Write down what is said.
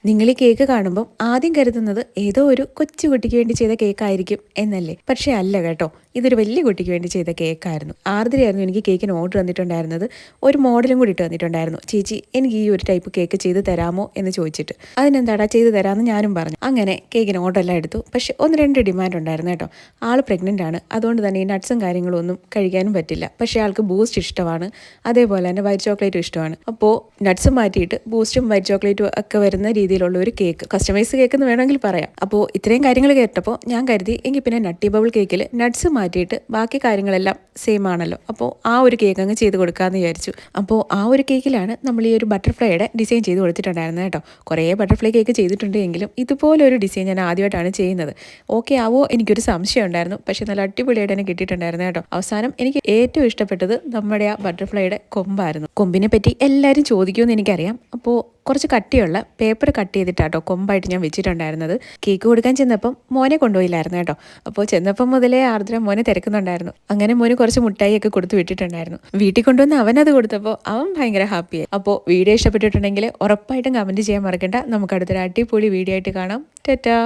നിങ്ങൾ ഈ കേക്ക് കാണുമ്പോൾ ആദ്യം കരുതുന്നത് ഏതോ ഒരു കൊച്ചു കുട്ടിക്ക് വേണ്ടി ചെയ്ത കേക്കായിരിക്കും എന്നല്ലേ? പക്ഷേ അല്ല കേട്ടോ, ഇതൊരു വലിയ കുട്ടിക്ക് വേണ്ടി ചെയ്ത കേക്കായിരുന്നു. ആർദ്രയായിരുന്നു എനിക്ക് കേക്കിന് ഓർഡർ തന്നിട്ടുണ്ടായിരുന്നത്. ഒരു മോഡലും കൂടി ഇട്ട് തന്നിട്ടുണ്ടായിരുന്നു. ചേച്ചി, എനിക്ക് ഈ ഒരു ടൈപ്പ് കേക്ക് ചെയ്ത് തരാമോ എന്ന് ചോദിച്ചിട്ട്. അതിനെന്താടാ ചെയ്ത് തരാമെന്ന് ഞാനും പറഞ്ഞു. അങ്ങനെ കേക്കിന് ഓർഡർ എല്ലാം എടുത്തു. പക്ഷെ 1-2 ഡിമാൻഡ് ഉണ്ടായിരുന്നു കേട്ടോ. ആൾ പ്രഗ്നൻ്റ് ആണ്, അതുകൊണ്ട് തന്നെ ഈ നട്ട്സും കാര്യങ്ങളും ഒന്നും കഴിക്കാനും പറ്റില്ല. പക്ഷേ ആൾക്ക് ബൂസ്റ്റ് ഇഷ്ടമാണ്, അതേപോലെ തന്നെ വൈറ്റ് ചോക്ലേറ്റും ഇഷ്ടമാണ്. അപ്പോൾ നട്ട്സ് മാറ്റിയിട്ട് ബൂസ്റ്റും വൈറ്റ് ചോക്ലേറ്റും ഒക്കെ വരുന്ന രീതിയിലുള്ള ഒരു കേക്ക്, കസ്റ്റമൈസ് കേക്ക് എന്ന് വേണമെങ്കിൽ പറയാം. അപ്പോൾ ഇത്രയും കാര്യങ്ങൾ കേട്ടപ്പോൾ ഞാൻ കരുതി എങ്കിൽ പിന്നെ നട്ടി ബബിൾ കേക്കിൽ നട്ട്സ് മാറ്റിയിട്ട് ബാക്കി കാര്യങ്ങളെല്ലാം സെയിം ആണല്ലോ, അപ്പോൾ ആ ഒരു കേക്ക് അങ്ങ് ചെയ്ത് കൊടുക്കാമെന്ന് വിചാരിച്ചു. അപ്പോൾ ആ ഒരു കേക്കിലാണ് നമ്മൾ ഈ ഒരു ബട്ടർഫ്ലൈയുടെ ഡിസൈൻ ചെയ്ത് കൊടുത്തിട്ടുണ്ടായിരുന്നത് കേട്ടോ. കുറേ ബട്ടർഫ്ലൈ കേക്ക് ചെയ്തിട്ടുണ്ട് എങ്കിലും ഇതുപോലൊരു ഡിസൈൻ ഞാൻ ആദ്യമായിട്ടാണ് ചെയ്യുന്നത്. ഓക്കെ ആവോ എനിക്കൊരു സംശയം ഉണ്ടായിരുന്നു, പക്ഷെ നല്ല അടിപൊളിയായിട്ട് തന്നെ കിട്ടിയിട്ടുണ്ടായിരുന്നു കേട്ടോ. അവസാനം എനിക്ക് ഏറ്റവും ഇഷ്ടപ്പെട്ടത് നമ്മുടെ ആ ബട്ടർഫ്ലൈയുടെ കൊമ്പായിരുന്നു. കൊമ്പിനെ പറ്റി എല്ലാവരും ചോദിക്കുമെന്ന് എനിക്കറിയാം. അപ്പോൾ കുറച്ച് കട്ടിയുള്ള പേപ്പർ കട്ട് ചെയ്തിട്ടാട്ടോ കൊമ്പായിട്ട് ഞാൻ വെച്ചിട്ടുണ്ടായിരുന്നത്. കേക്ക് കൊടുക്കാൻ ചെന്നപ്പം മോനെ കൊണ്ടുപോയില്ലായിരുന്നു കേട്ടോ. അപ്പോൾ ചെന്നപ്പം മുതലേ ആർദ്ര മോനെ തിരക്കുന്നുണ്ടായിരുന്നു. അങ്ങനെ മോന് കുറച്ച് മുട്ടായിയൊക്കെ കൊടുത്ത് വിട്ടിട്ടുണ്ടായിരുന്നു. വീട്ടിൽ കൊണ്ടുവന്ന് അവനത് കൊടുത്തപ്പോൾ അവൻ ഭയങ്കര ഹാപ്പിയായി. അപ്പോൾ വീഡിയോ ഇഷ്ടപ്പെട്ടിട്ടുണ്ടെങ്കിൽ ഉറപ്പായിട്ടും കമൻറ്റ് ചെയ്യാൻ മറക്കണ്ട. നമുക്ക് അടുത്തൊരു അടിപൊളി വീഡിയോ ആയിട്ട് കാണാം. ടാറ്റാ.